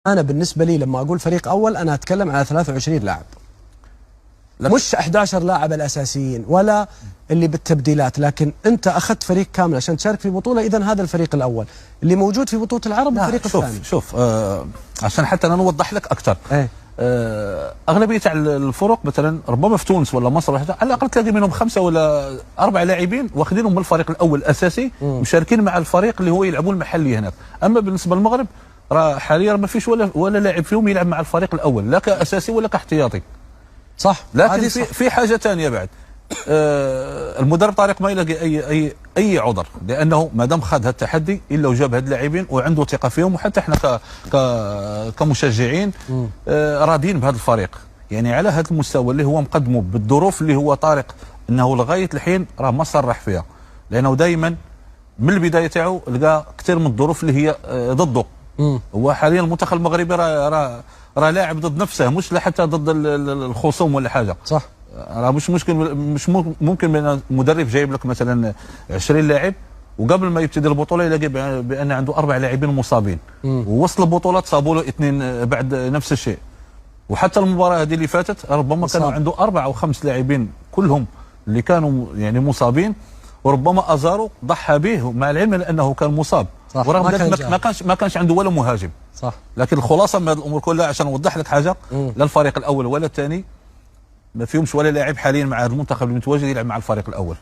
أنا بالنسبة لي لما أقول فريق أول أنا أتكلم على 23 لاعب، مش 11 لاعب الأساسيين ولا اللي بالتبديلات، لكن أنت أخذت فريق كامل عشان تشارك في بطولة. إذن هذا الفريق الأول اللي موجود في بطولة العرب. الفريق الثاني شوف عشان حتى أنا نوضح لك أكثر. أغلبية الفرق مثلا ربما في تونس ولا مصر على الأقل تلاقي منهم 5 ولا 4 لاعبين واخذينهم من الفريق الأول الأساسي مشاركين مع الفريق اللي هو يلعبون المحلي هناك. أما بالنسبة للمغرب راه حاليا ما فيش ولا لاعب فيهم يلعب مع الفريق الأول، لا كأساسي ولا كاحتياطي. صح. لكن في حاجة ثانية بعد. المدرب طارق ما يلاقي اي عذر، لانه ما دام خذ هذا التحدي الا وجاب هاد اللاعبين وعنده ثقه فيهم، وحتى احنا كمشجعين راضيين بهذا الفريق. يعني على هذا المستوى اللي هو مقدمه بالظروف اللي هو طارق انه لغايه الحين راه ما صرح فيها، لانه دائما من البدايه تاعو لقى كثير من الظروف اللي هي ضده. هو حاليا المنتخب المغربي راه لاعب ضد نفسه، مش حتى ضد الخصوم ولا حاجه. صح. راه مش ممكن بان المدرب جايب لك مثلا 20 لاعب وقبل ما يبتدي البطوله يلاقي بان عنده 4 لاعبين مصابين، ووصل البطولات صابوا له 2 بعد نفس الشيء. وحتى المباراه هذه اللي فاتت ربما كانوا عنده 4 أو 5 لاعبين كلهم اللي كانوا يعني مصابين، وربما ازارو ضحى به مع العلم لانه كان مصاب. صح. ورغم ذلك ما كانش عنده ولا مهاجم. صح. لكن الخلاصه من هذه الامور كلها عشان نوضح لك حاجه، لا الفريق الاول ولا الثاني ما فيهمش ولا لاعب حاليا مع المنتخب المتواجد يلعب مع الفريق الاول.